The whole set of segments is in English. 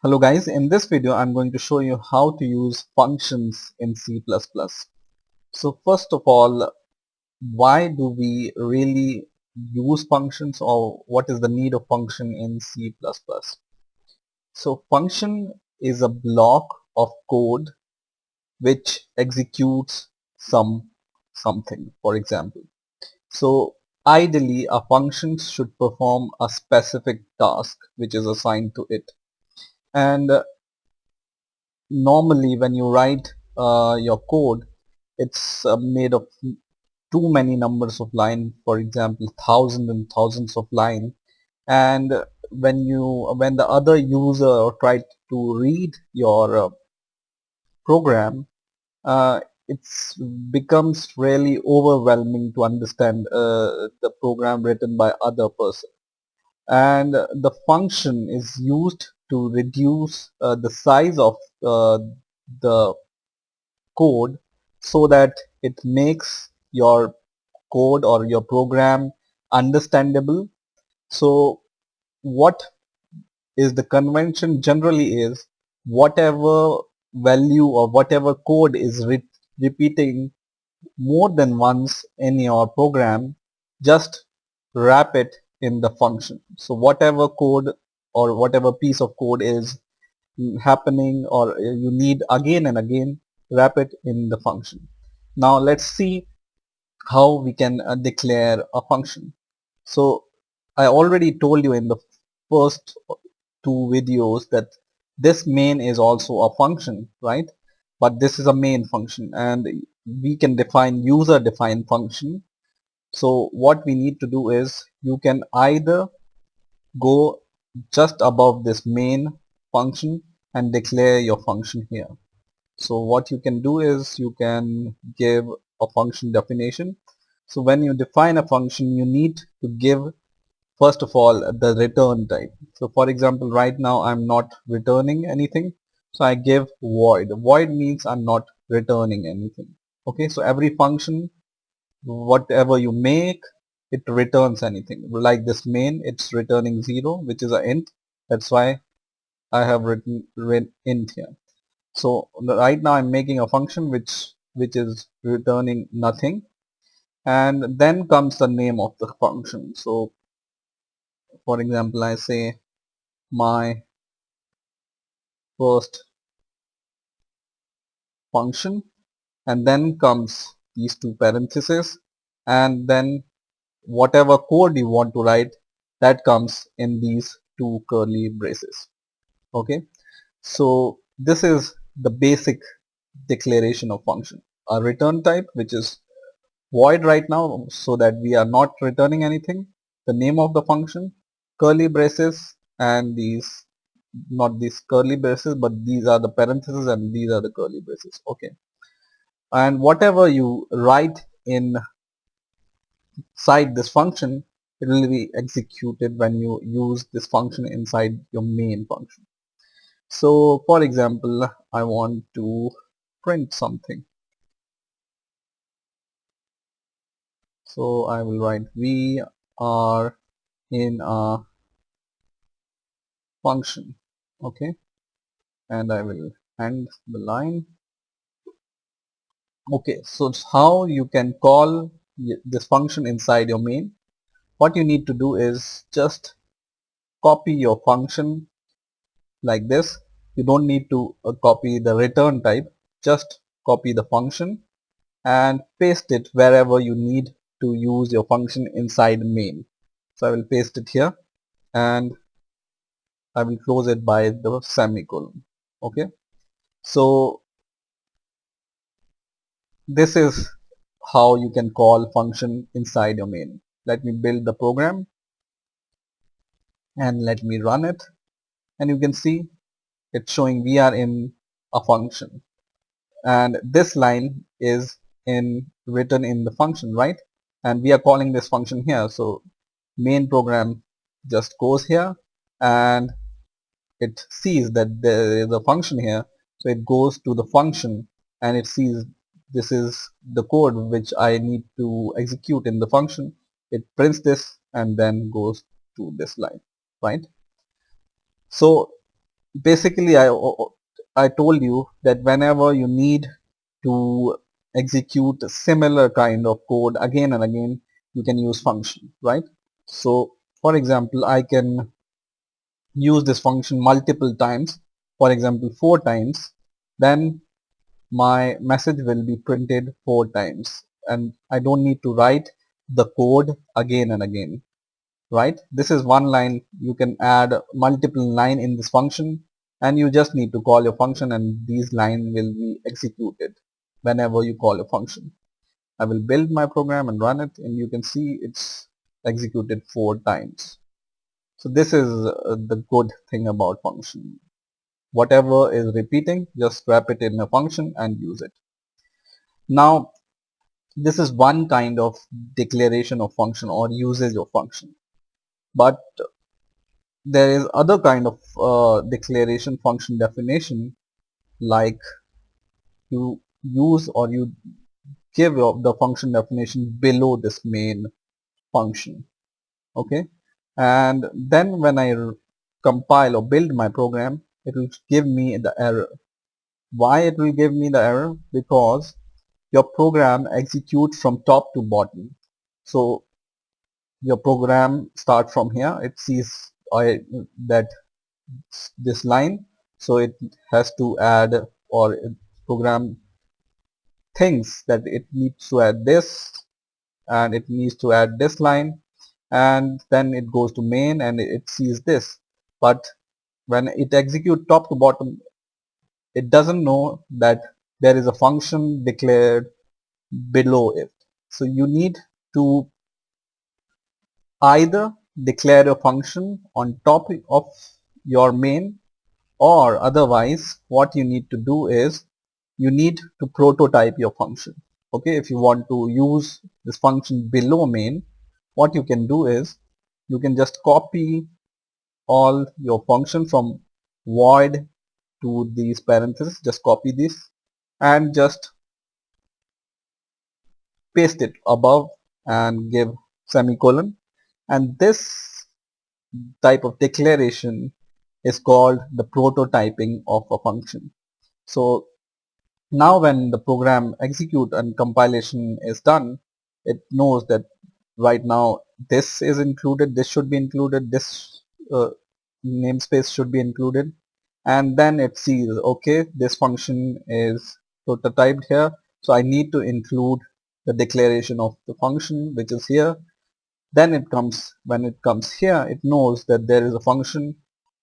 Hello guys, in this video I'm going to show you how to use functions in C++. So first of all, why do we really use functions, or what is the need of function in C++? So function is a block of code which executes something, for example. So ideally a function should perform a specific task which is assigned to it. And normally when you write your code, it's made of too many numbers of line, for example thousands and thousands of line. And when the other user tried to read your program, it's becomes really overwhelming to understand the program written by other person. And the function is used to reduce the size of the code, so that it makes your code or your program understandable. So what is the convention generally is, whatever value or whatever code is repeating more than once in your program, just wrap it in the function. So whatever code or whatever piece of code is happening or you need again and again, wrap it in the function. Now let's see how we can declare a function. So I already told you in the first two videos that this main is also a function, right? But this is a main function, and we can define user defined function. So what we need to do is, you can either go just above this main function and declare your function here. So what you can do is, you can give a function definition. So when you define a function, you need to give first of all the return type. So for example, right now I'm not returning anything, so I give void. Void means I'm not returning anything. Okay, so every function, whatever you make, it returns anything. Like this main, it's returning 0, which is an int. That's why I have written int here. So right now I'm making a function which is returning nothing, and then comes the name of the function. So for example, I say my first function, and then comes these two parentheses, and then whatever code you want to write, that comes in these two curly braces. Okay, so this is the basic declaration of function. A return type which is void right now, so that we are not returning anything, the name of the function, curly braces, and these, not these curly braces, but these are the parentheses and these are the curly braces. Okay, and whatever you write inside this function, it will be executed when you use this function inside your main function. So for example, I want to print something, so I will write we are in a function. Okay, and I will end the line. Okay, so it's how you can call this function inside your main. What you need to do is just copy your function like this. You don't need to copy the return type, just copy the function and paste it wherever you need to use your function inside main. So I will paste it here, and I will close it by the semicolon. Okay, so this is how you can call function inside your main. Let me build the program and let me run it, and you can see it's showing we are in a function, and this line is in written in the function, right? And we are calling this function here. So main program just goes here, and it sees that there is a function here, so it goes to the function and it sees this is the code which I need to execute in the function. It prints this and then goes to this line, right? So basically I told you that whenever you need to execute a similar kind of code again and again, you can use function, right? So for example, I can use this function multiple times, for example 4 times, then my message will be printed 4 times and I don't need to write the code again and again, right? This is one line. You can add multiple line in this function and you just need to call your function and these line will be executed whenever you call a function. I will build my program and run it and you can see it's executed 4 times. So this is the good thing about function. Whatever is repeating, just wrap it in a function and use it. Now, this is one kind of declaration of function or usage of function. But there is other kind of declaration function definition, like you use or you give the function definition below this main function. Okay, and then when I compile or build my program, it will give me the error. Why it will give me the error? Because your program executes from top to bottom. So your program starts from here. It sees that this line, so it has to add, or program thinks that it needs to add this and it needs to add this line, and then it goes to main and it sees this. But when it executes top to bottom, it doesn't know that there is a function declared below it. So you need to either declare a function on top of your main, or otherwise what you need to do is you need to prototype your function. Okay, if you want to use this function below main, what you can do is you can just copy all your function from void to these parentheses, just copy this and just paste it above and give semicolon, and this type of declaration is called the prototyping of a function. So now when the program execute and compilation is done, it knows that right now this is included, this should be included, this namespace should be included, and then it sees, okay, this function is prototyped here, so I need to include the declaration of the function which is here. Then it comes, when it comes here, it knows that there is a function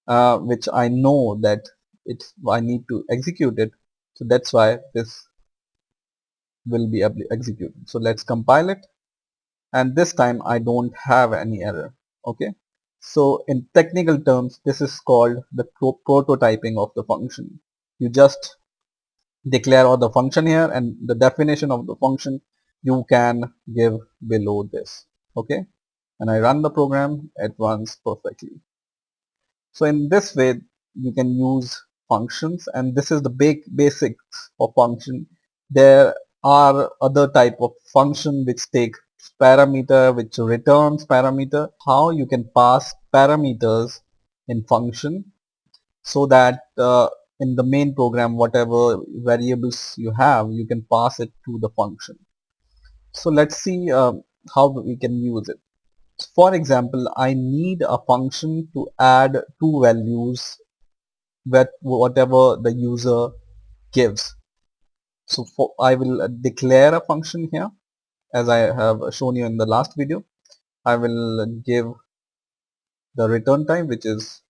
which I know that I need to execute it, so that's why this will be executed. So let's compile it, and this time I don't have any error. Okay, so in technical terms this is called the prototyping of the function. You just declare all the function here and the definition of the function you can give below this. Okay, and I run the program, it runs perfectly. So in this way you can use functions, and this is the basics of function. There are other type of function which take parameter, which returns parameter. How you can pass parameters in function, so that in the main program whatever variables you have, you can pass it to the function. So let's see how we can use it. For example, I need a function to add two values with whatever the user gives. So I will declare a function here, as I have shown you in the last video. I will give the return type, which is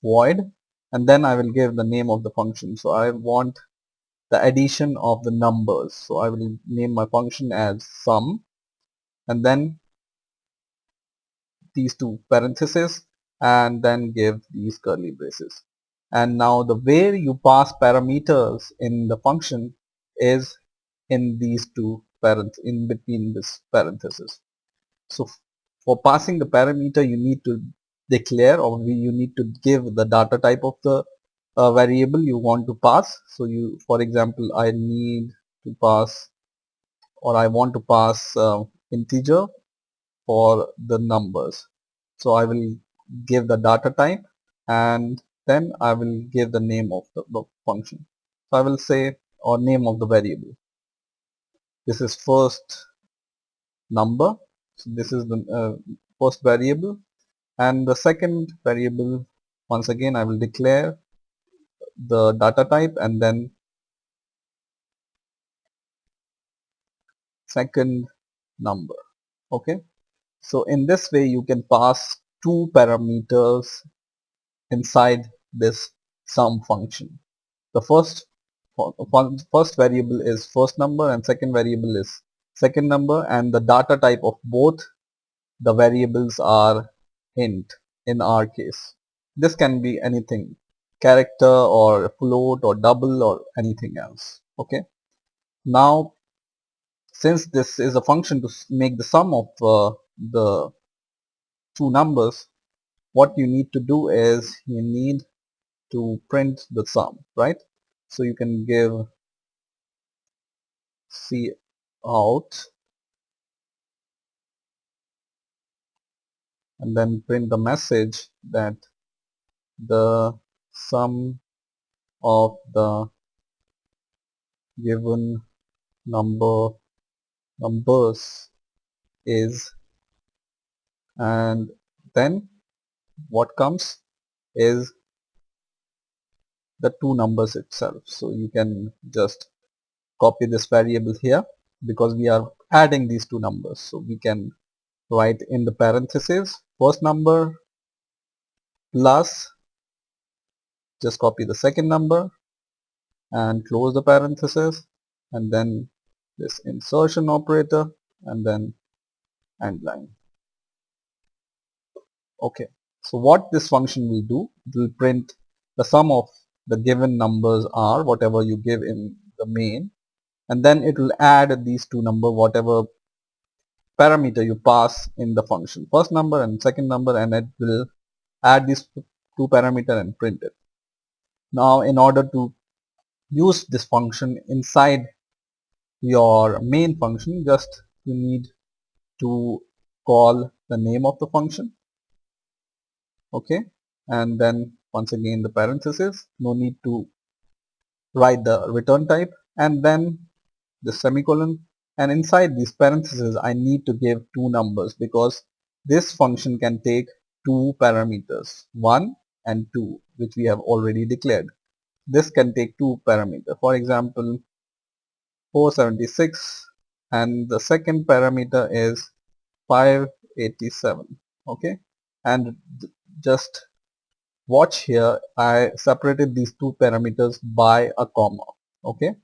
void, and then I will give the name of the function. So I want the addition of the numbers. So I will name my function as sum, and then these two parentheses, and then give these curly braces. And now the way you pass parameters in the function is in these two parents, in between this parenthesis. So for passing the parameter, you need to declare, or you need to give the data type of the variable you want to pass. So you, for example, I need to pass, or I want to pass integer for the numbers. So I will give the data type, and then I will give the name of the function. So I will say, or name of the variable. This is first number. So this is the first variable, and the second variable, once again I will declare the data type and then second number. Okay. So in this way you can pass two parameters inside this sum function. The first variable is first number and second variable is second number, and the data type of both the variables are int in our case. This can be anything, character or float or double or anything else. Okay. Now since this is a function to make the sum of the two numbers, what you need to do is you need to print the sum, right? So you can give C out and then print the message that the sum of the given numbers is, and then what comes is the two numbers itself. So you can just copy this variable here because we are adding these two numbers. So we can write in the parentheses first number plus, just copy the second number and close the parenthesis, and then this insertion operator and then end line. Okay, so what this function will do, it will print the sum of the given numbers are whatever you give in the main, and then it will add these two number whatever parameter you pass in the function, first number and second number, and it will add these two parameter and print it. Now in order to use this function inside your main function, just you need to call the name of the function. Okay, and then once again the parenthesis, no need to write the return type, and then the semicolon, and inside these parentheses I need to give two numbers because this function can take two parameters, 1 and 2, which we have already declared. This can take two parameters, for example 476, and the second parameter is 587. Okay, and just watch here, I separated these two parameters by a comma. Okay,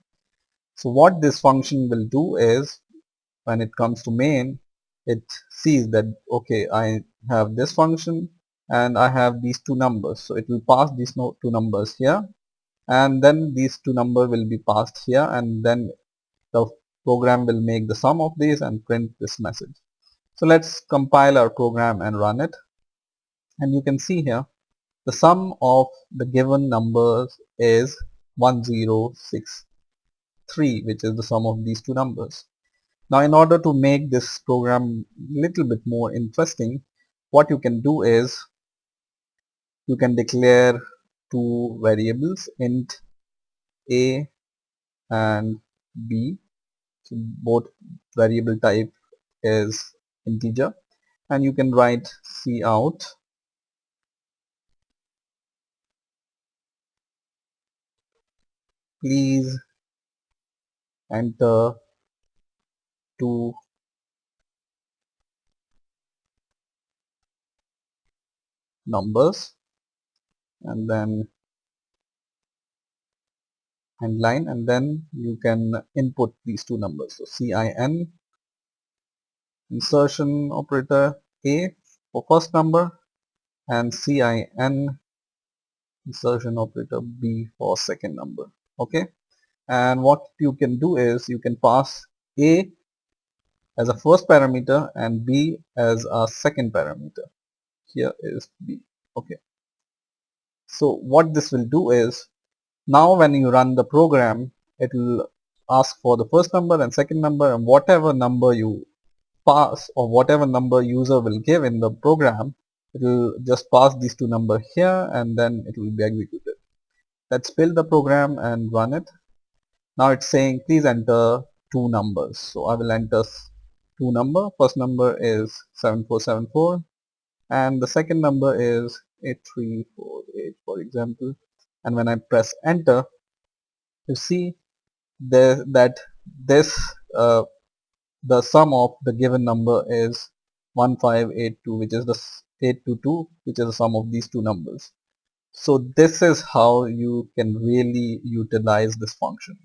so what this function will do is when it comes to main, it sees that okay, I have this function and I have these two numbers, so it will pass these two numbers here, and then these two numbers will be passed here, and then the program will make the sum of these and print this message. So let's compile our program and run it, and you can see here the sum of the given numbers is 1063, which is the sum of these two numbers. Now in order to make this program little bit more interesting, what you can do is you can declare two variables, int a and b. So both variable type is integer, and you can write C out please enter two numbers, and then end line, and then you can input these two numbers. So CIN insertion operator A for first number and CIN insertion operator B for second number. Okay, and what you can do is you can pass A as a first parameter and B as a second parameter. Here is B. Okay, so what this will do is now when you run the program, it will ask for the first number and second number, and whatever number you pass or whatever number user will give in the program It will just pass these two numbers here and then it will be executed. Let's build the program and run it. Now it's saying please enter two numbers. So I will enter two number. First number is 7474 and the second number is 8348 for example. And when I press enter, you see that this the sum of the given number is 1582, which is the 822, which is the sum of these two numbers. So this is how you can really utilize this function.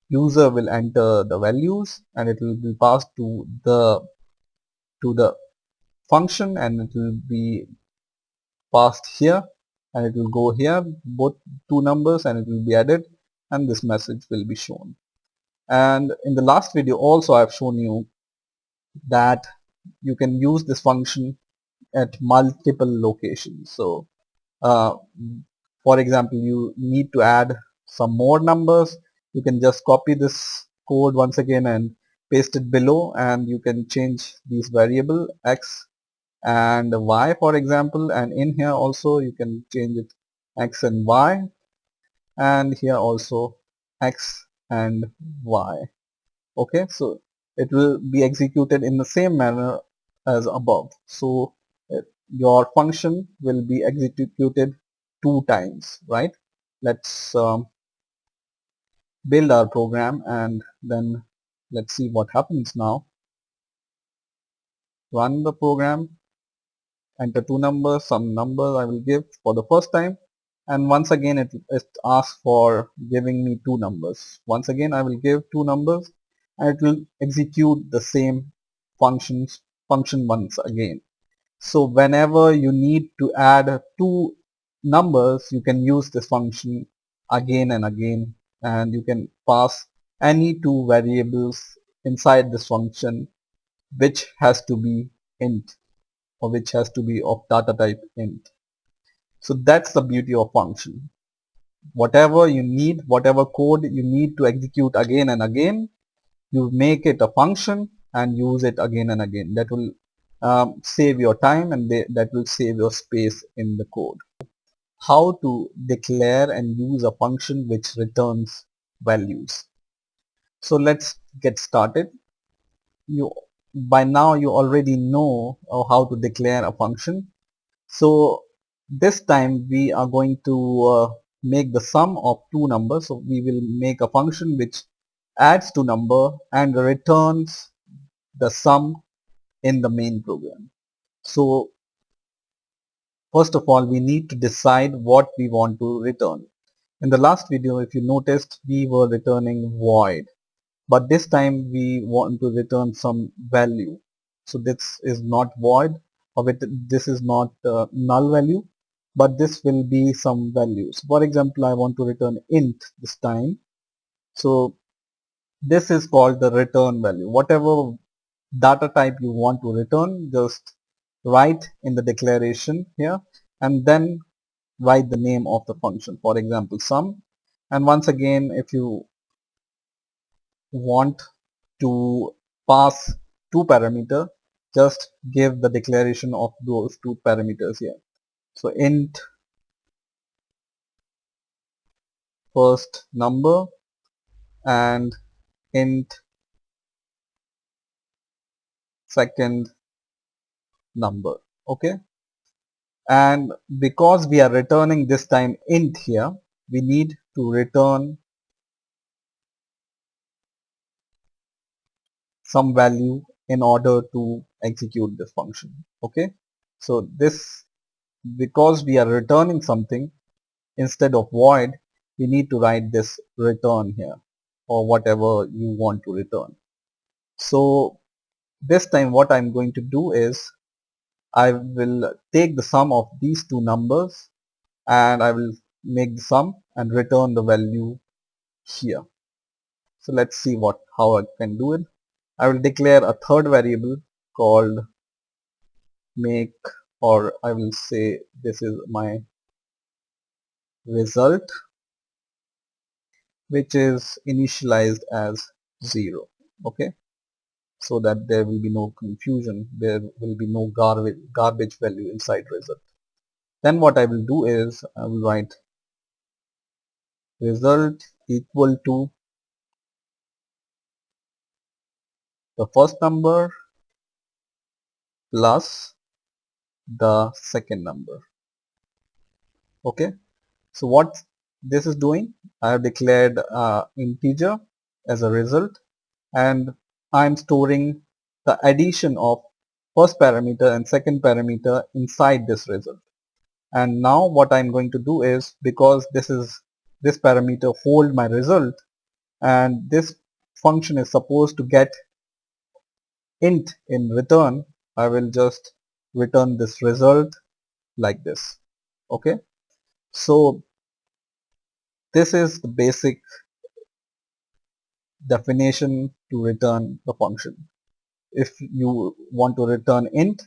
User will enter the values and it will be passed to the function and it will be passed here and it will go here, both two numbers, and it will be added and this message will be shown. And in the last video also I've shown you that you can use this function at multiple locations. So uh, for example, you need to add some more numbers, you can just copy this code once again and paste it below, and you can change these variable x and y for example, and in here also you can change it x and y, and here also x and y. Okay, so it will be executed in the same manner as above. So your function will be executed two times, right? Let's build our program and then let's see what happens now. Run the program, enter two numbers, some number I will give for the first time, and once again it asks for giving me two numbers. Once again I will give two numbers and it will execute the same function once again. So whenever you need to add two numbers, you can use this function again and again, and you can pass any two variables inside this function which has to be int, or which has to be of data type int. So that's the beauty of function. Whatever you need, whatever code you need to execute again and again, you make it a function and use it again and again. That will save your time, and that will save your space in the code. How to declare and use a function which returns values. So let's get started. You by now you already know how to declare a function. So this time we are going to make the sum of two numbers. So we will make a function which adds two number and returns the sum in the main program. So first of all, we need to decide what we want to return. In the last video, if you noticed, we were returning void, but this time we want to return some value. So this is not void, or this is not null value, but this will be some values. For example, I want to return int this time. So this is called the return value. Whatever data type you want to return, just write in the declaration here and then write the name of the function, for example sum. And once again, if you want to pass two parameter, just give the declaration of those two parameters here. So int first number and int second number. Okay, and because we are returning this time int here, we need to return some value in order to execute this function. Okay, so this, because we are returning something instead of void, we need to write this return here, or whatever you want to return. So this time what I'm going to do is I will take the sum of these two numbers and I will make the sum and return the value here. So let's see how I can do it. I will declare a third variable called make, or I will say this is my result, which is initialized as 0. Okay, so that there will be no confusion, there will be no garbage value inside result. Then what I will do is I will write result equal to the first number plus the second number. Okay, so what this is doing, I have declared integer as a result, and I am storing the addition of first parameter and second parameter inside this result. And now what I'm going to do is, because this parameter hold my result, and this function is supposed to get int in return, I will just return this result like this. Okay, so this is the basic definition to return the function. If you want to return int,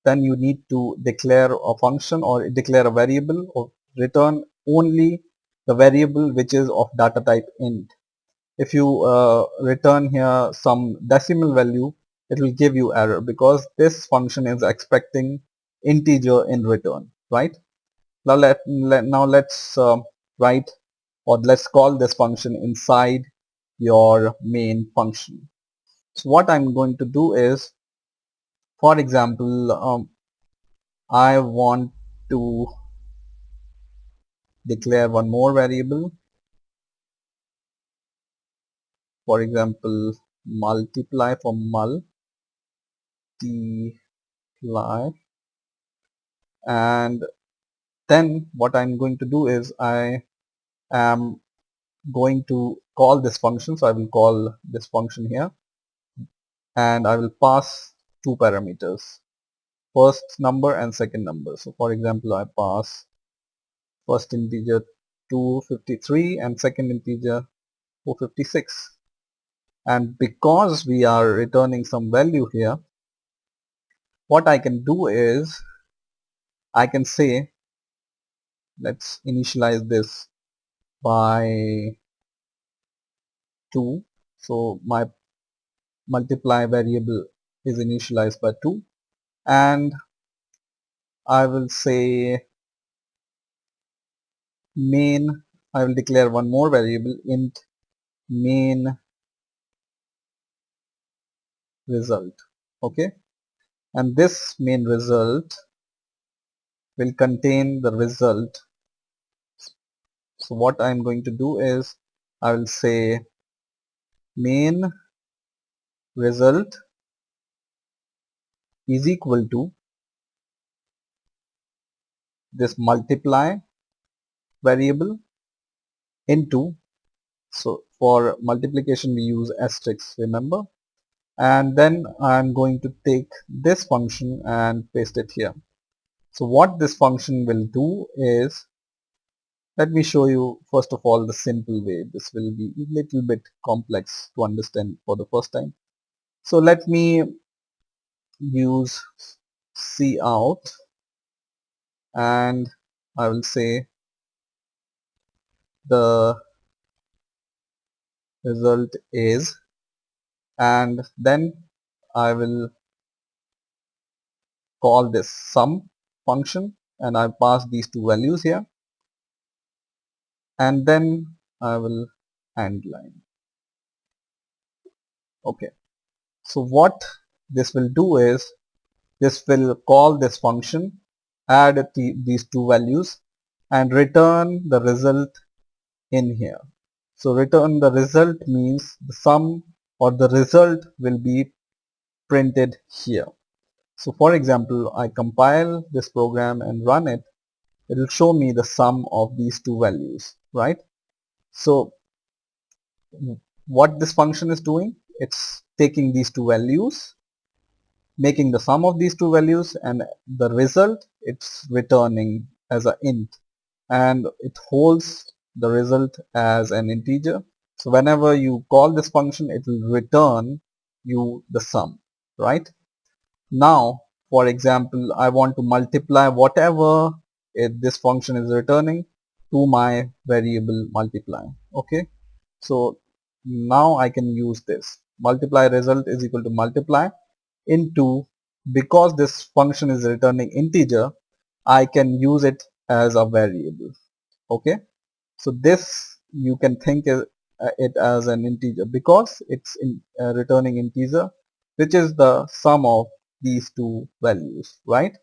then you need to declare a function or declare a variable or return only the variable which is of data type int. If you return here some decimal value, it will give you error because this function is expecting integer in return, right? Now let's write, or let's call this function inside your main function. So what I'm going to do is, for example, I want to declare one more variable, for example multiply, for multiply, and then what I'm going to do is I am going to call this function. So I will call this function here and I will pass two parameters, first number and second number. So for example, I pass first integer 253 and second integer 456. And because we are returning some value here, what I can do is I can say, let's initialize this by 2. So my multiply variable is initialized by 2, and I will say main, I will declare one more variable, int main result. Okay, and this main result will contain the result. So what I'm going to do is I will say main result is equal to this multiply variable into, so for multiplication we use asterisk, remember, and then I'm going to take this function and paste it here. So what this function will do is, let me show you first of all the simple way. This will be a little bit complex to understand for the first time. So let me use cout, and I will say the result is, and then I will call this sum function and I pass these two values here, and then I will end line. Okay, so what this will do is, this will call this function, add these two values and return the result in here. So return the result means the sum or the result will be printed here. So for example, I compile this program and run it, it will show me the sum of these two values, right? So what this function is doing, it's taking these two values, making the sum of these two values, and the result it's returning as an int, and it holds the result as an integer. So whenever you call this function, it will return you the sum, right? Now for example, I want to multiply whatever this function is returning to my variable multiply. Okay, so now I can use this. multiply result is equal to multiply into, because this function is returning integer, I can use it as a variable. Okay, so this you can think it as an integer because it's returning integer, which is the sum of these two values, right?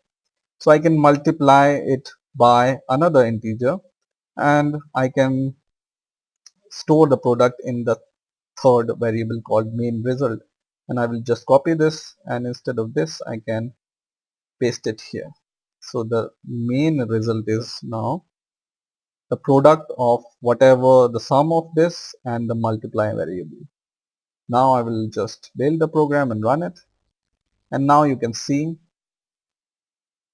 So I can multiply it by another integer and I can store the product in the third variable called main result, and I will just copy this, and instead of this I can paste it here. So the main result is now the product of whatever the sum of this and the multiply variable. Now I will just build the program and run it, and now you can see,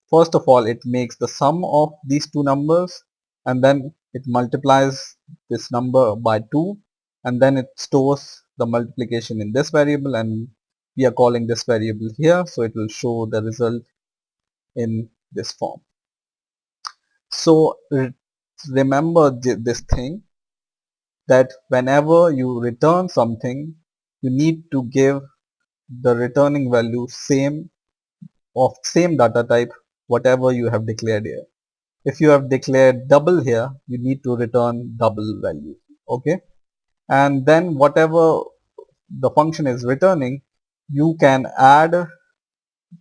first of all, it makes the sum of these two numbers, and then it multiplies this number by 2, and then it stores the multiplication in this variable, and we are calling this variable here, so it will show the result in this form. So remember this thing, that whenever you return something, you need to give the returning value same data type whatever you have declared here. If you have declared double here, you need to return double value. Okay, and then whatever the function is returning, you can add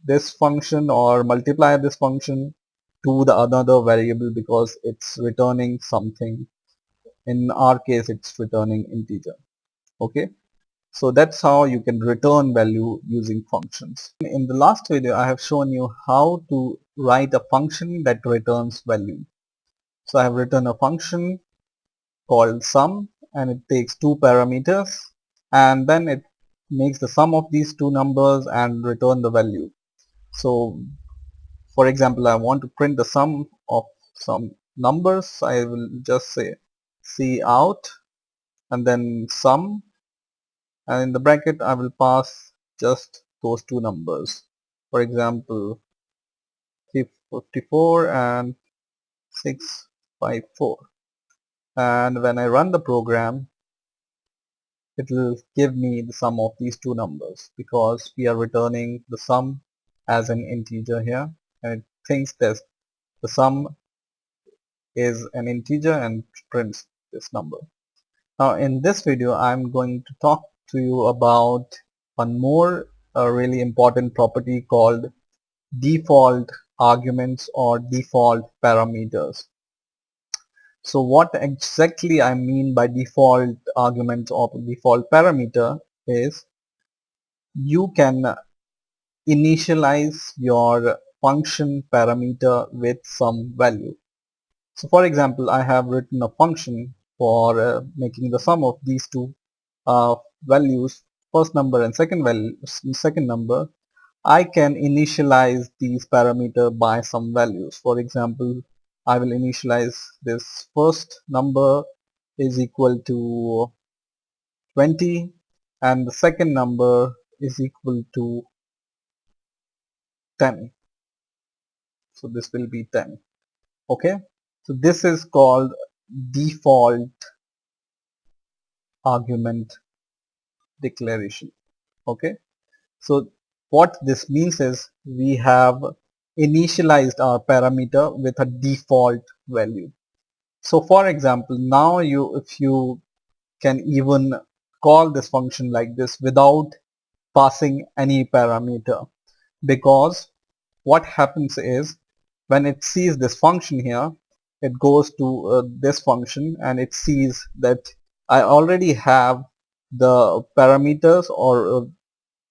this function or multiply this function to the another variable because it's returning something. In our case, it's returning integer. Okay, so that's how you can return value using functions. In the last video, I have shown you how to write a function that returns value. So I have written a function called sum, and it takes two parameters, and then it makes the sum of these two numbers and return the value. So for example, I want to print the sum of some numbers. I will just say cout and then sum, and in the bracket I will pass just those two numbers. For example, 354 and 654, and when I run the program, it will give me the sum of these two numbers because we are returning the sum as an integer here, and it thinks that the sum is an integer and prints this number. Now in this video I'm going to talk to you about one more really important property called default arguments or default parameters. So what exactly I mean by default argument or default parameter is, you can initialize your function parameter with some value. So for example, I have written a function for making the sum of these two values, first number and second number. I can initialize these parameter by some values. For example, I will initialize this first number is equal to 20 and the second number is equal to 10. So this will be 10. Okay, so this is called default argument declaration. Okay, so what this means is we have initialized our parameter with a default value. So for example, now if you can even call this function like this without passing any parameter, because what happens is when it sees this function here, it goes to this function and it sees that I already have the parameters or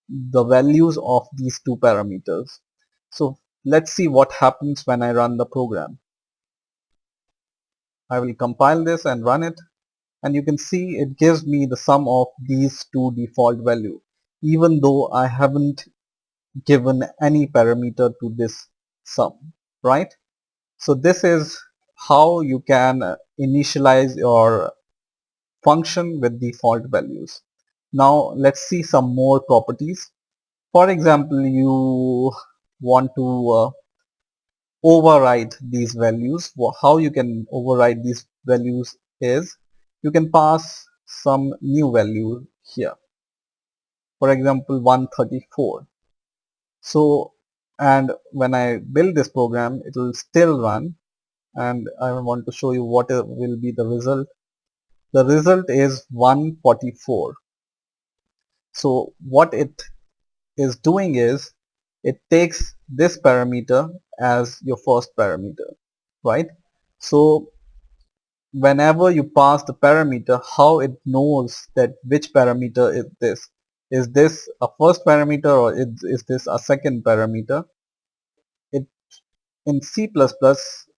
the values of these two parameters. So let's see what happens when I run the program. I will compile this and run it, and you can see it gives me the sum of these two default value even though I haven't given any parameter to this sum, right? So this is how you can initialize your function with default values. Now let's see some more properties. For example, you want to override these values. How you can override these values is you can pass some new value here. for example 134. So, and when I build this program, it will still run, and I want to show you what will be the result. The result is 144. So what it is doing is it takes this parameter as your first parameter, right? So whenever you pass the parameter, how it knows that which parameter is this? Is this a first parameter, or is this a second parameter? It In C++,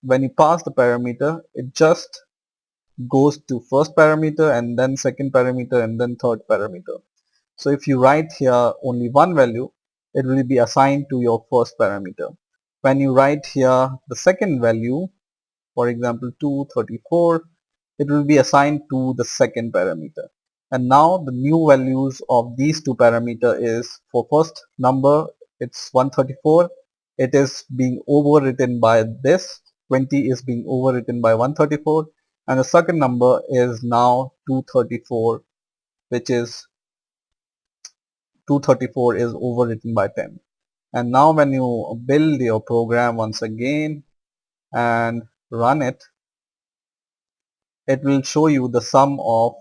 when you pass the parameter, it just goes to first parameter and then second parameter and then third parameter. So if you write here only one value, it will be assigned to your first parameter. When you write here the second value, for example 234, it will be assigned to the second parameter. And now the new values of these two parameter is, for first number it's 134, it is being overwritten by this, 20 is being overwritten by 134, and the second number is now 234, which is 234 is overwritten by 10. And now when you build your program once again and run it, it will show you the sum of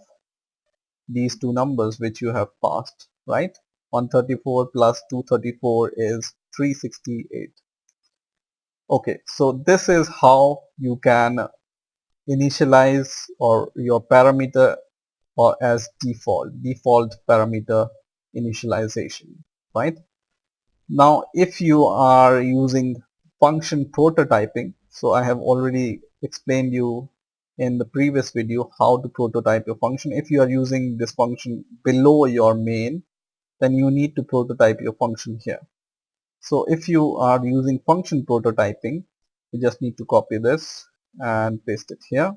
these two numbers which you have passed, right? 134 plus 234 is 368. Okay, so this is how you can initialize or your parameter or as default parameter initialization, right? Now if you are using function prototyping, so I have already explained you in the previous video how to prototype your function. If you are using this function below your main, then you need to prototype your function here. So if you are using function prototyping, you just need to copy this and paste it here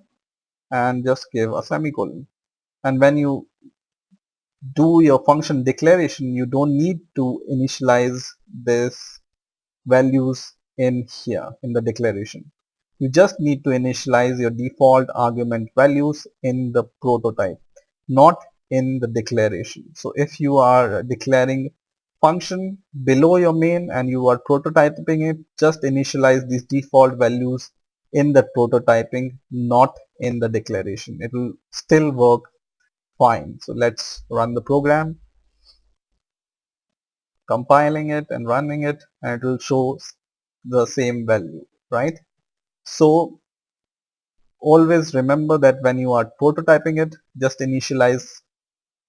and just give a semicolon. And when you do your function declaration, you don't need to initialize this values in here in the declaration. You just need to initialize your default argument values in the prototype, not in the declaration. So if you are declaring function below your main and you are prototyping it, just initialize these default values in the prototyping, not in the declaration. It will still work fine. So let's run the program, compiling it and running it, and it will show the same value, right? So always remember that when you are prototyping it, just initialize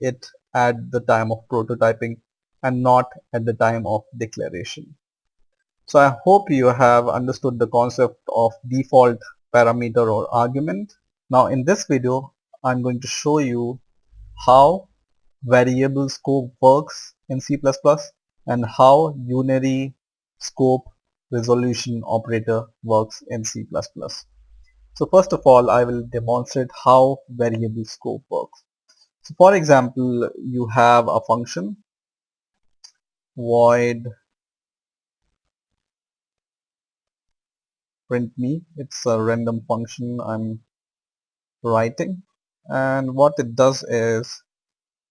it at the time of prototyping and not at the time of declaration. So I hope you have understood the concept of default parameter or argument. Now in this video, I'm going to show you how variable scope works in C++ and how unary scope resolution operator works in C++. So first of all, I will demonstrate how variable scope works. So for example, you have a function void print me. It's a random function I'm writing, and what it does is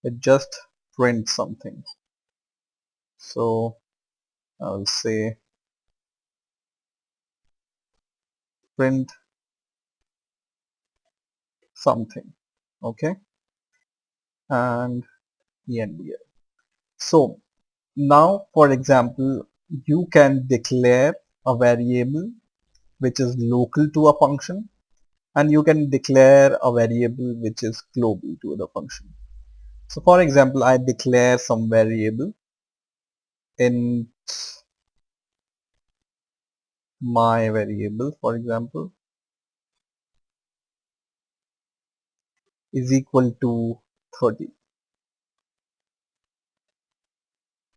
it just prints something. So I'll say print something, okay, and end here. So now for example, you can declare a variable which is local to a function, and you can declare a variable which is global to the function. So for example, I declare some variable in my variable, for example, is equal to 30,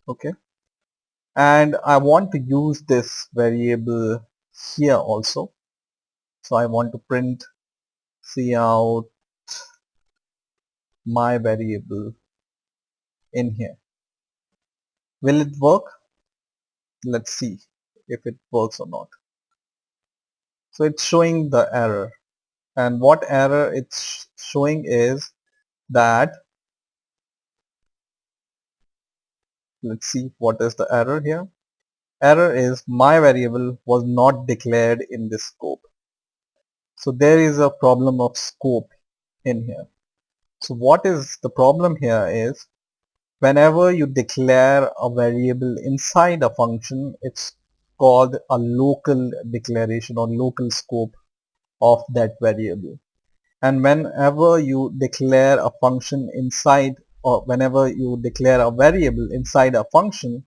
okay, and I want to use this variable here also. So I want to print cout my variable in here. Will it work? Let's see if it works or not. So it's showing the error, and what error it's showing is that let's see what is the error here. Error is my variable was not declared in this scope. So there is a problem of scope in here. So what is the problem here is whenever you declare a variable inside a function, it's called a local declaration or local scope of that variable. And whenever you declare a function inside, or whenever you declare a variable inside a function,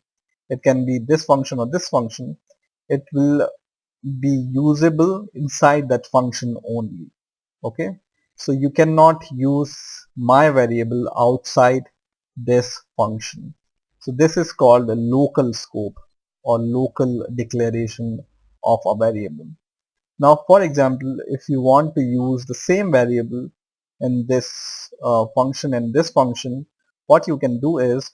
it can be this function or this function, it will be usable inside that function only. Okay, so you cannot use my variable outside this function. So this is called a local scope or local declaration of a variable. Now for example, if you want to use the same variable in this function and this function, what you can do is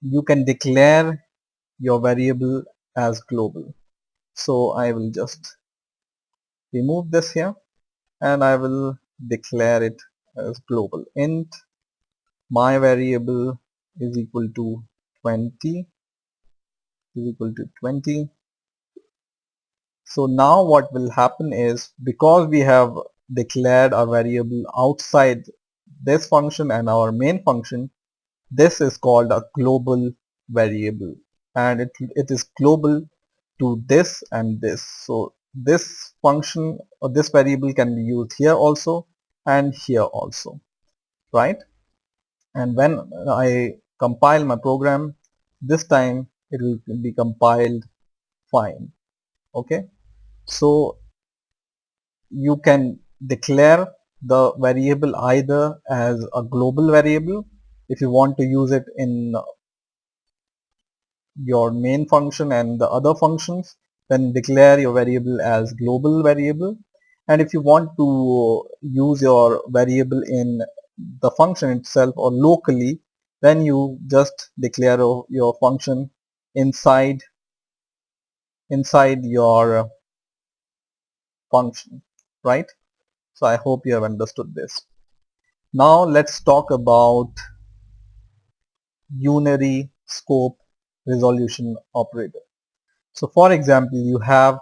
you can declare your variable as global. So I will just remove this here and I will declare it as global. Int my variable is equal to 20 is equal to 20. So now what will happen is, because we have declared a variable outside this function and our main function, this is called a global variable, and it is global to this and this. So this function or this variable can be used here also and here also, right? And when I compile my program, this time it will be compiled fine. Okay, so you can declare the variable either as a global variable if you want to use it in your main function and the other functions, then declare your variable as global variable. And if you want to use your variable in the function itself or locally, then you just declare your function inside your function, right? So I hope you have understood this. Now let's talk about unary scope resolution operator. So for example, you have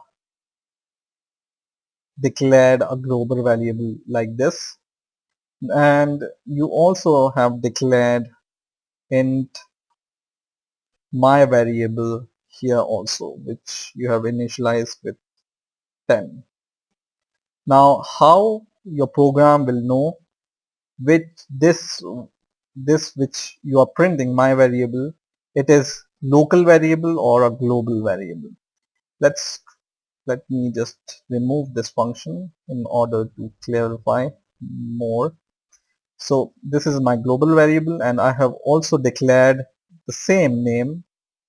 declared a global variable like this, and you also have declared int my variable here also, which you have initialized with 10. Now how your program will know which this which you are printing my variable, it is local variable or a global variable? Let me just remove this function in order to clarify more. So this is my global variable, and I have also declared the same name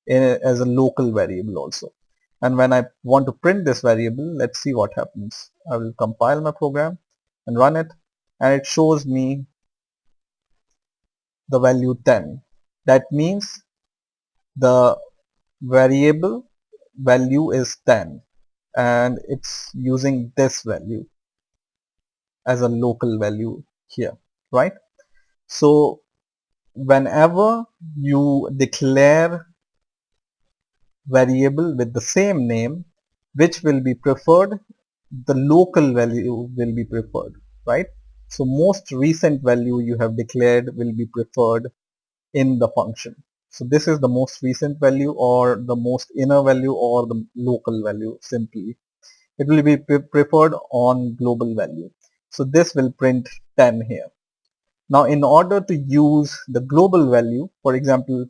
as a local variable also. And when I want to print this variable, let's see what happens. I will compile my program and run it, and it shows me the value 10. That means the variable value is 10, and it's using this value as a local value here, right? So whenever you declare variable with the same name, which will be preferred, the local value will be preferred, right? So most recent value you have declared will be preferred in the function. So this is the most recent value or the most inner value or the local value simply. It will be preferred on global value. So this will print 10 here. Now in order to use the global value, for example,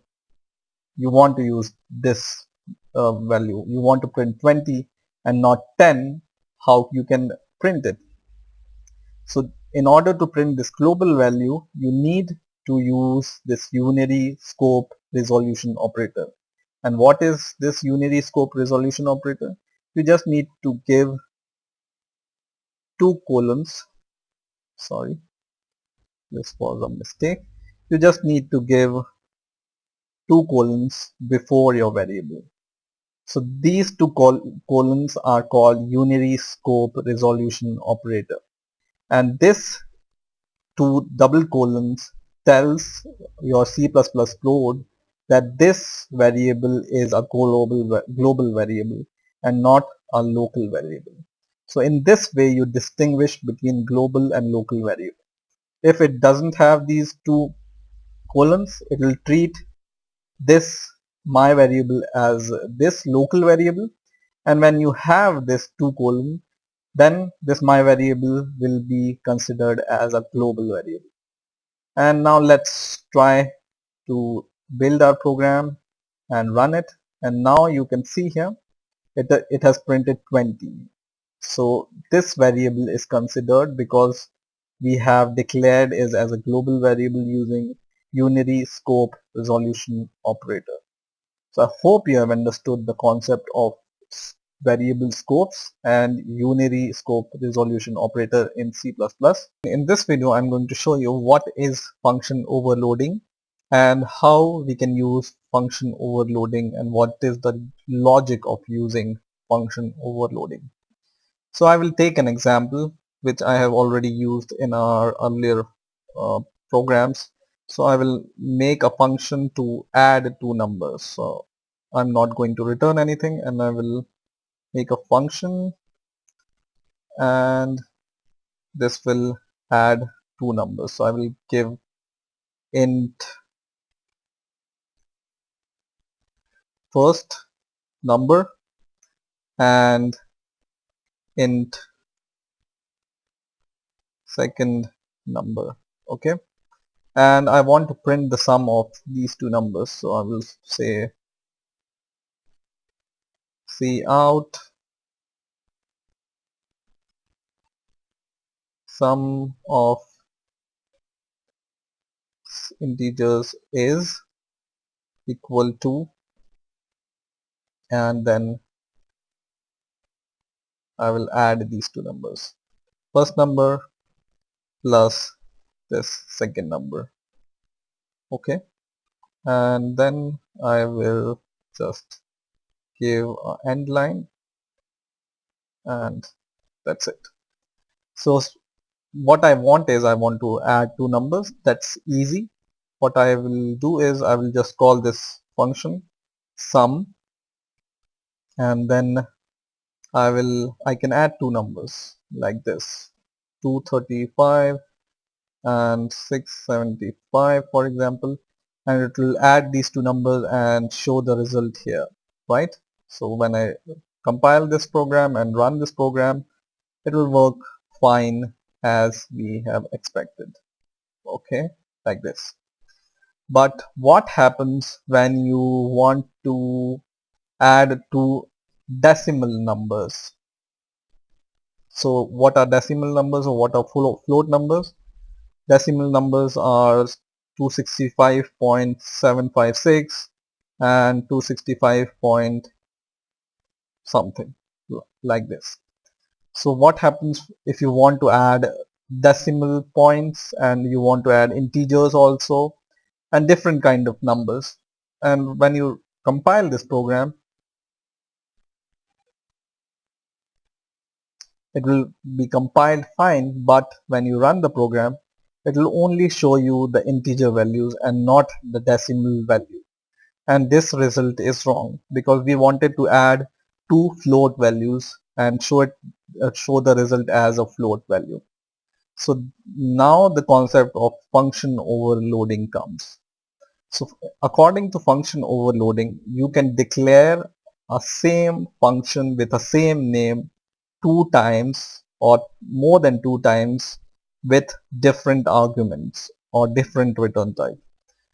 you want to use this value, you want to print 20 and not 10, how you can print it? So in order to print this global value, you need to use this unary scope resolution operator. And what is this unary scope resolution operator? You just need to give two columns. Sorry, this was a mistake. You just need to give two columns before your variable. So these two columns are called unary scope resolution operator, and this two double columns tells your C++ code that this variable is a global variable and not a local variable. So in this way you distinguish between global and local variable. If it doesn't have these two colons, it will treat this my variable as this local variable, and when you have this two colon, then this my variable will be considered as a global variable. And now let's try to build our program and run it, and now you can see here it has printed 20. So this variable is considered because we have declared it as a global variable using unary scope resolution operator. So I hope you have understood the concept of variable scopes and unary scope resolution operator in C++. In this video I'm going to show you what is function overloading and how we can use function overloading and what is the logic of using function overloading. So I will take an example which I have already used in our earlier uh, programs. So I will make a function to add two numbers. So I'm not going to return anything, and I will make a function, and this will add two numbers. So I will give int first number and int second number. Okay, and I want to print the sum of these two numbers, so I will say cout sum of integers is equal to, and then I will add these two numbers, first number plus this second number. Okay, and then I will just give an end line, and that's it. So what I want is I want to add two numbers. That's easy. What I will do is I will just call this function sum, and then I can add two numbers like this, 235 and 675 for example, and it will add these two numbers and show the result here, right? So when I compile this program and run this program, it will work fine as we have expected. Okay, like this. But what happens when you want to add two decimal numbers? So what are decimal numbers or what are float numbers? Decimal numbers are 265.756 and 265 point something, like this. So what happens if you want to add decimal points and you want to add integers also and different kind of numbers? And when you compile this program, it will be compiled fine, but when you run the program, it will only show you the integer values and not the decimal value. And this result is wrong because we wanted to add two float values and show the result as a float value. So now the concept of function overloading comes. So according to function overloading, you can declare a same function with a same name two times or more than two times with different arguments or different return type.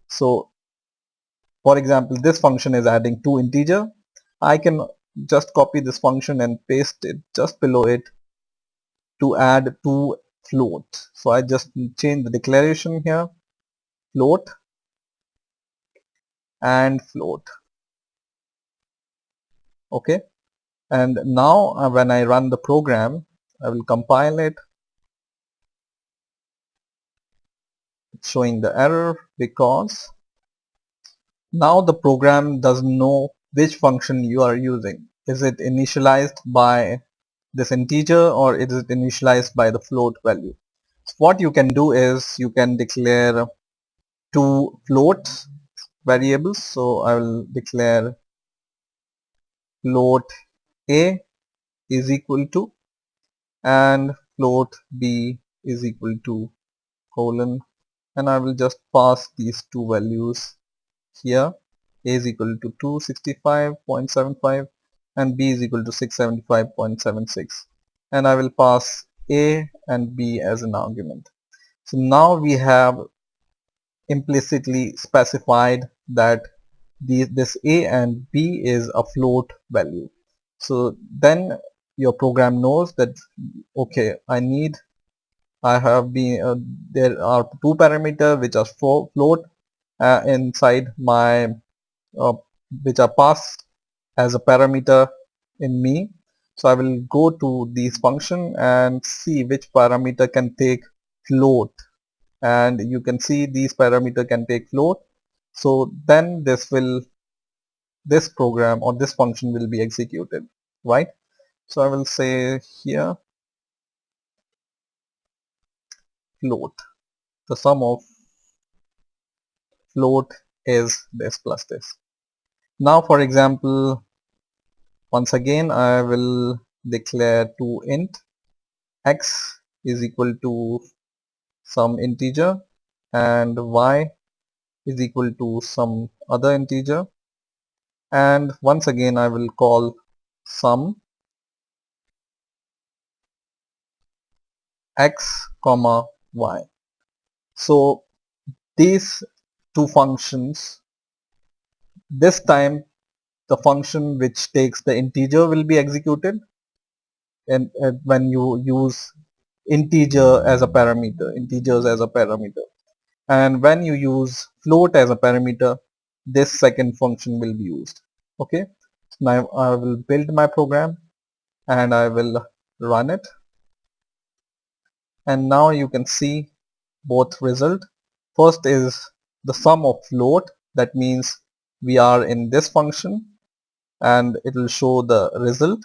So for example, this function is adding two integer. I can just copy this function and paste it just below it to add two float. So I just change the declaration here, float and float. Okay, and now when I run the program, I will compile it. It's showing the error because now the program doesn't know which function you are using. Is it initialized by this integer or is it initialized by the float value? So what you can do is you can declare two floats variables. So I will declare float a is equal to, and float b is equal to colon, and I will just pass these two values here. A is equal to 265.75 and b is equal to 675.76, and I will pass a and b as an argument. So now we have implicitly specified that this a and b is a float value. So then your program knows that, okay, I have been there are two parameters which are float inside my uh, which are passed as a parameter in me. So I will go to these function and see which parameter can take float, and you can see these parameter can take float. So then this program or this function will be executed, right? So I will say here float. The sum of float is this plus this. Now for example, once again I will declare to int x is equal to some integer and y is equal to some other integer, and once again I will call sum x comma y. So these two functions, this time the function which takes the integer will be executed, and when you use integers as a parameter, and when you use float as a parameter, this second function will be used. Okay, so now I will build my program and I will run it, and now you can see both result. First is the sum of float, that means we are in this function and it will show the result,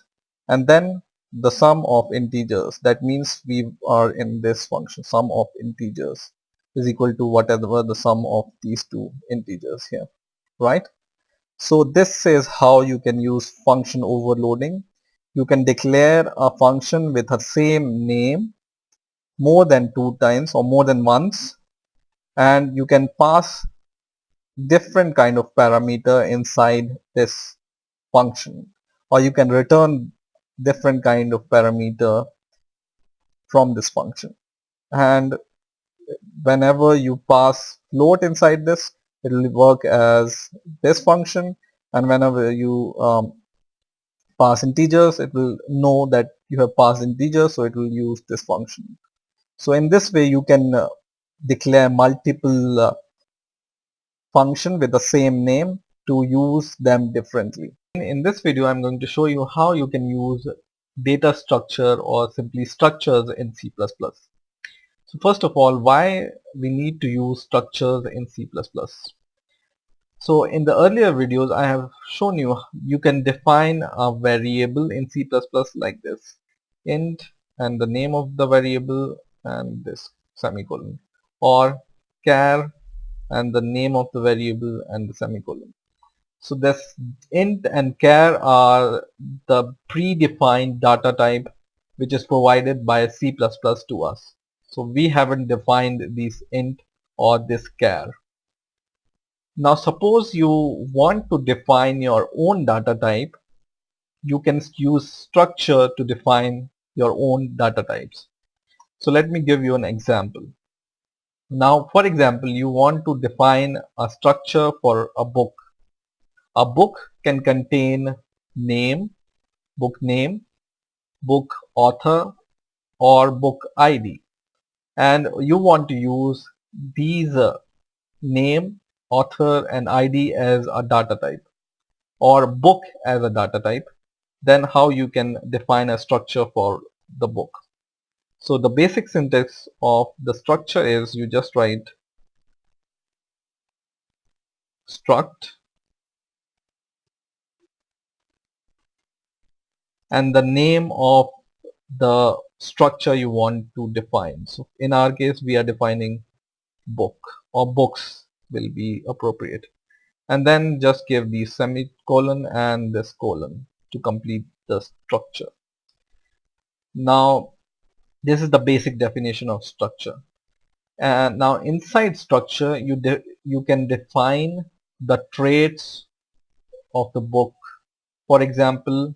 and then the sum of integers, that means we are in this function. Sum of integers is equal to whatever the sum of these two integers here, right? So this is how you can use function overloading. You can declare a function with the same name more than two times or more than once, and you can pass different kind of parameter inside this function, or you can return different kind of parameter from this function. And whenever you pass float inside this, it will work as this function, and whenever you pass integers, it will know that you have passed integers, so it will use this function. So in this way you can declare multiple function with the same name to use them differently. In this video I'm going to show you how you can use data structure or simply structures in C++. So first of all, why we need to use structures in C++. So in the earlier videos I have shown you you can define a variable in C++ like this: int and the name of the variable and this semicolon, or char and the name of the variable and the semicolon. So this int and char are the predefined data type which is provided by C++ to us. So we haven't defined these int or this char. Now suppose you want to define your own data type, you can use structure to define your own data types. So let me give you an example. Now for example, you want to define a structure for a book. A book can contain name, book name, book author, or book ID, and you want to use these name, author and ID as a data type, or book as a data type. Then how you can define a structure for the book? So the basic syntax of the structure is you just write struct and the name of the structure you want to define. So in our case we are defining book, or books will be appropriate. and then just give the semicolon and this colon to complete the structure. Now this is the basic definition of structure. And now inside structure you can define the traits of the book. For example,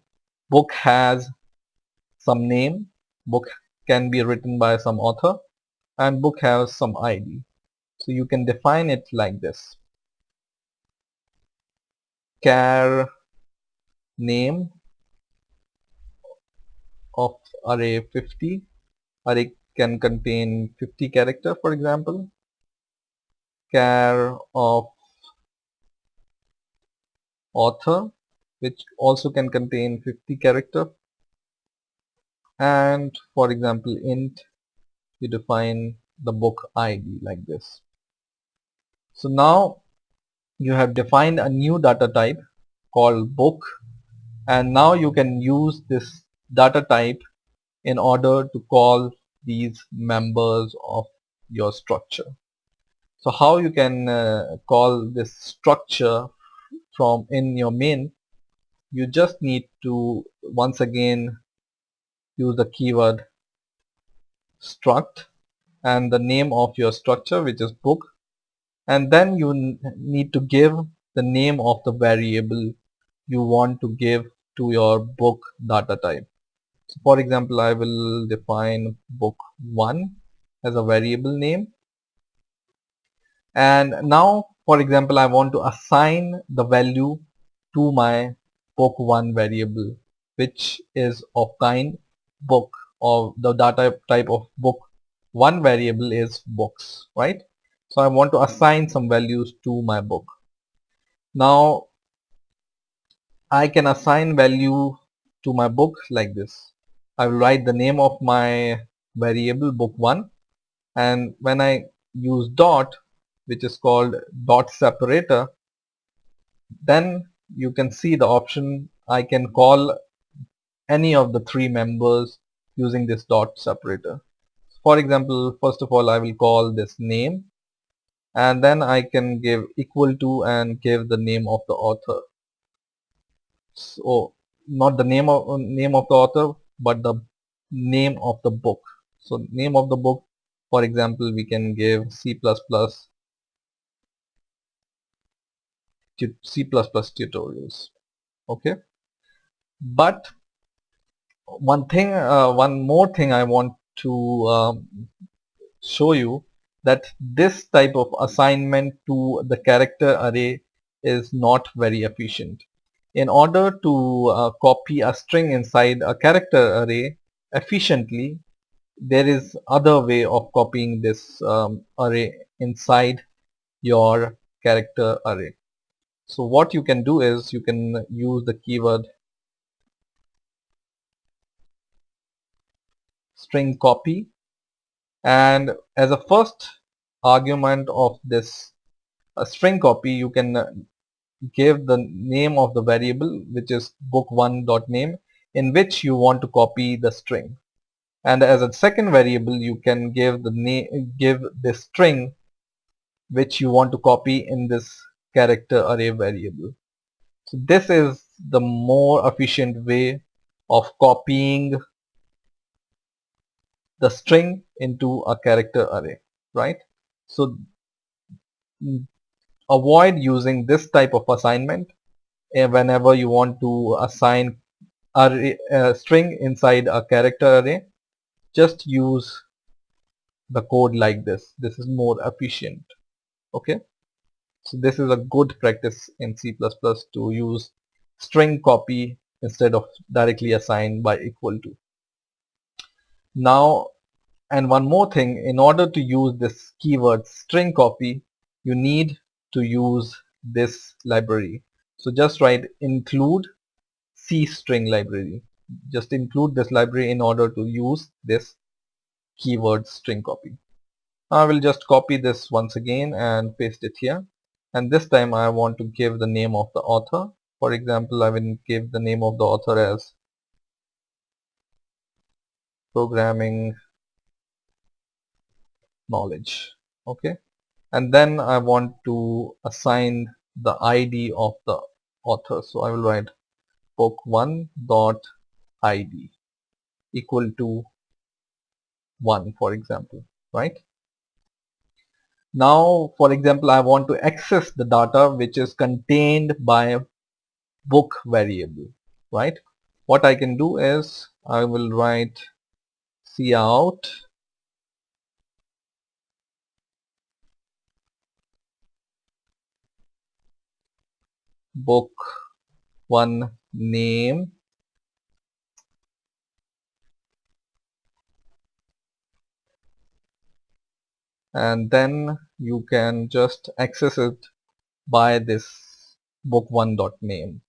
book has some name, book can be written by some author, and book has some ID. So you can define it like this: char name of array 50. Array can contain 50 character, for example. Char of author, which also can contain 50 character. And for example, int, you define the book ID like this. So now you have defined a new data type called book, and now you can use this data type in order to call these members of your structure. So how you can call this structure from in your main, you just need to once again use the keyword struct and the name of your structure, which is book, and then you need to give the name of the variable you want to give to your book data type. So for example, I will define book1 as a variable name, and now for example I want to assign the value to my book1 variable, which is of kind book, or the data type of book1 variable is books, right? So I want to assign some values to my book. Now I can assign value to my book like this. I will write the name of my variable book1, and when I use dot, which is called dot separator, then you can see the option I can call any of the three members using this dot separator. For example, first of all I will call this name, and then I can give equal to and give the name of the author. So not the name of the author, but the name of the book. So name of the book, for example, we can give C++ tutorials. Okay, but one more thing I want to show you, that this type of assignment to the character array is not very efficient. In order to copy a string inside a character array efficiently, there is other way of copying this array inside your character array. So what you can do is you can use the keyword string copy, and as a first argument of this string copy you can give the name of the variable, which is book1.name, in which you want to copy the string, and as a second variable you can give the name, give the string which you want to copy in this character array variable. So this is the more efficient way of copying the string into a character array, right? So avoid using this type of assignment whenever you want to assign a string inside a character array. Just use the code like this. This is more efficient. Okay, so this is a good practice in C++ to use string copy instead of directly assign by equal to. Now, and one more thing, in order to use this keyword string copy, you need to use this library. So just write include C string library. Just include this library in order to use this keyword string copy. I will just copy this once again and paste it here. And this time I want to give the name of the author. For example, I will give the name of the author as programming knowledge. Okay, and then I want to assign the ID of the author. So I will write book1 dot ID equal to 1, for example, right? Now, for example, I want to access the data which is contained by book variable, right? What I can do is I will write cout book one name, and then you can just access it by this book1 dot name.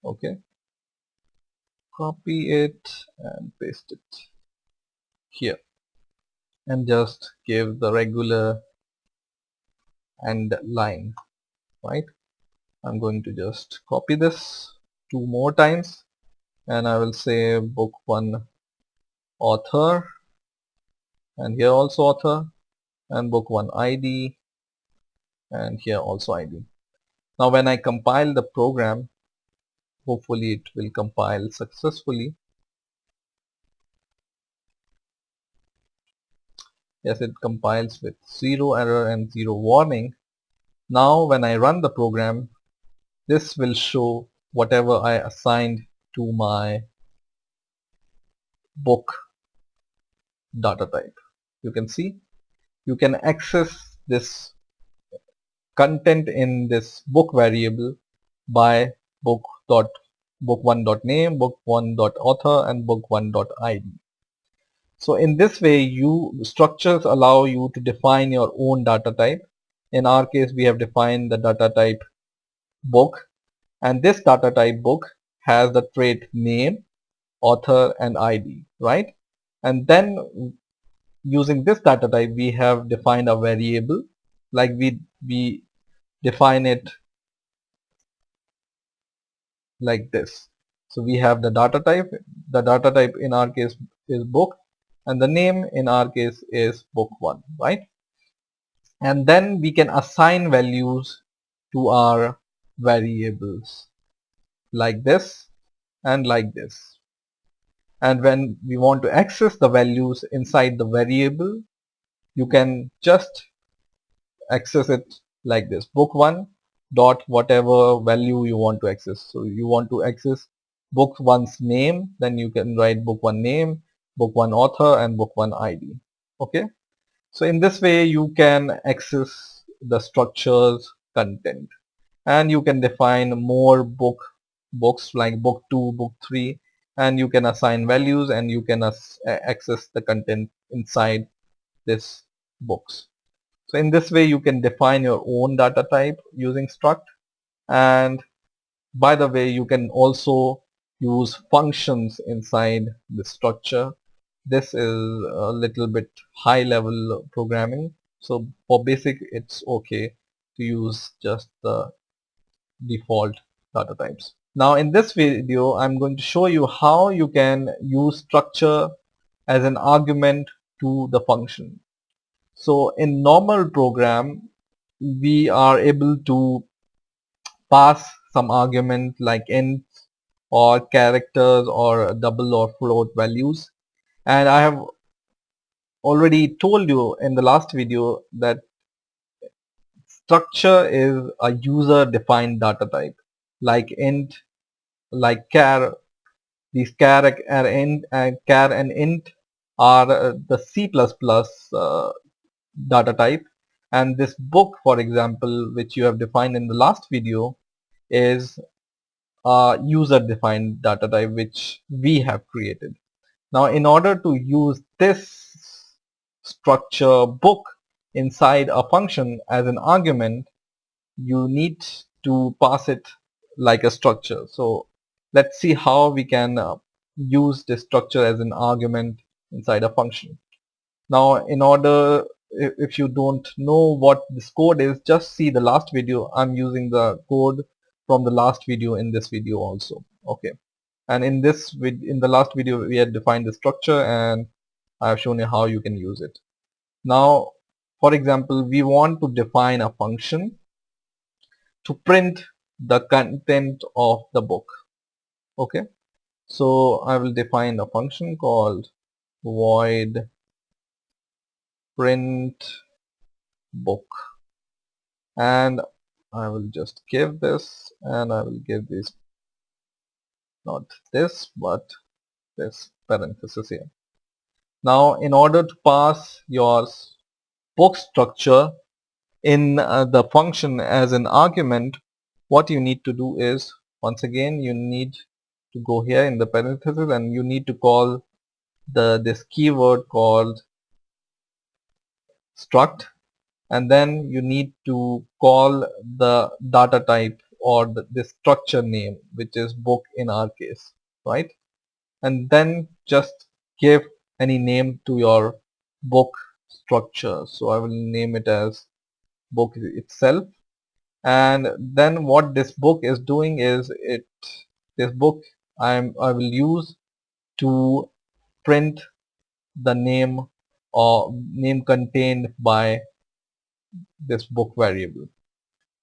Okay, copy it and paste it here and just give the regular end line, right? I'm going to just copy this 2 more times and I will say book1 author, and here also author, and book1 ID, and here also ID. Now when I compile the program, hopefully it will compile successfully. Yes, it compiles with 0 error and 0 warning. Now when I run the program, this will show whatever I assigned to my book data type. You can see you can access this content in this book variable by book1 dot name, book1 dot author, and book1 dot ID. So in this way, structures allow you to define your own data type. In our case, we have defined the data type book, and this data type book has the trait name, author, and ID, right? And then using this data type, we have defined a variable, like we define it like this. So we have the data type. The data type in our case is book, and the name in our case is book1, right? And then we can assign values to our variables like this and like this. And when we want to access the values inside the variable, you can just access it like this, book1 dot whatever value you want to access. So you want to access book1's name, then you can write book1 name, book1 author, and book1 ID. Okay, so in this way you can access the structure's content, and you can define more books like book 2, book 3, and you can assign values, and you can access the content inside this books. So in this way you can define your own data type using struct. And by the way, you can also use functions inside the structure. This is a little bit high level programming, so for basic it's okay to use just the default data types. Now in this video I'm going to show you how you can use structure as an argument to the function. So in normal program we are able to pass some argument like int or characters or double or float values, and I have already told you in the last video that structure is a user defined data type like int, like char. These char and int are the C++ data type, and this book, for example, which you have defined in the last video, is a user defined data type which we have created. Now in order to use this structure book inside a function as an argument, you need to pass it like a structure. So let's see how we can use this structure as an argument inside a function. Now in order, if you don't know what this code is, just see the last video. I'm using the code from the last video in this video also. Okay, and in the last video we had defined the structure, and I have shown you how you can use it. Now for example, we want to define a function to print the content of the book. Okay, so I will define a function called void print book, and I will just give this, and I will give this not this but this parenthesis here. Now in order to pass your book structure in the function as an argument, what you need to do is, once again, you need to go here in the parenthesis and you need to call this keyword called struct, and then you need to call the data type or the structure name, which is book in our case, right? And then just give any name to your book structure. So I will name it as book itself. And then what this book is doing is this book I will use to print the name or name contained by this book variable.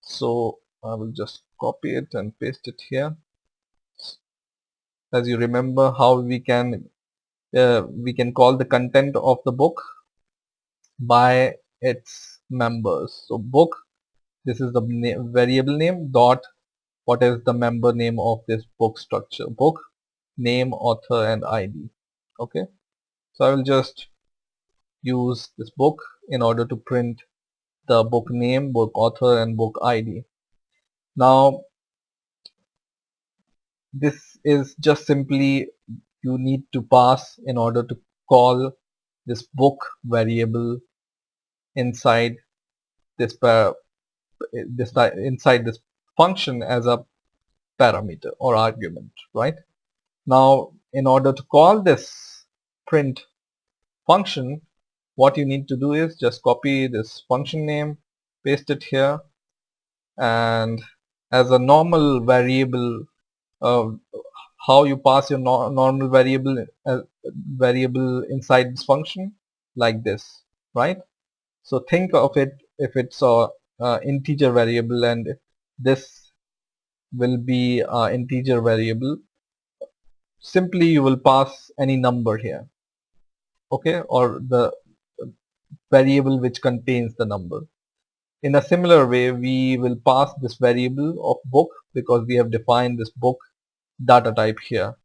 So I will just copy it and paste it here. As you remember how we can call the content of the book by its members. So book, this is the variable name, dot what is the member name of this book structure, book name, author and ID. Okay, so I will just use this book in order to print the book name, book author and book ID. Now this is just simply you need to pass in order to call this book variable inside this inside this function as a parameter or argument, right? Now in order to call this print function, what you need to do is just copy this function name, paste it here, and as a normal variable, uh, how you pass your normal variable inside this function, like this, right? So think of it, if it's a integer variable and this will be integer variable, simply you will pass any number here, okay, or the variable which contains the number. In a similar way, we will pass this variable of book because we have defined this book data type here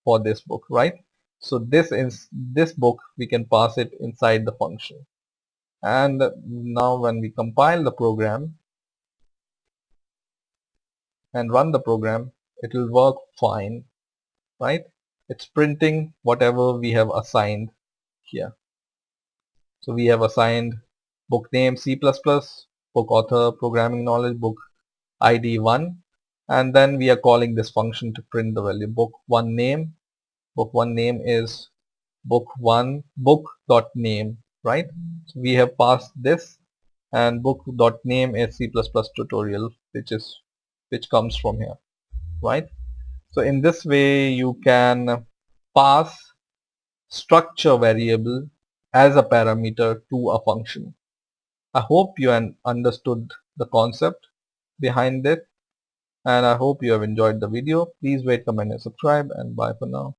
for this book, right? So this is this book, we can pass it inside the function. And now when we compile the program and run the program, it will work fine, right? It's printing whatever we have assigned here. So we have assigned book name C++, book author programming knowledge, book ID 1, and then we are calling this function to print the value book 1 name. Book 1 name is book 1 book dot name, right? So we have passed this, and book dot name is C++ tutorial, which comes from here, right? So in this way you can pass structure variable as a parameter to a function. I hope you understood the concept behind it, and I hope you have enjoyed the video. Please rate, comment and subscribe, and bye for now.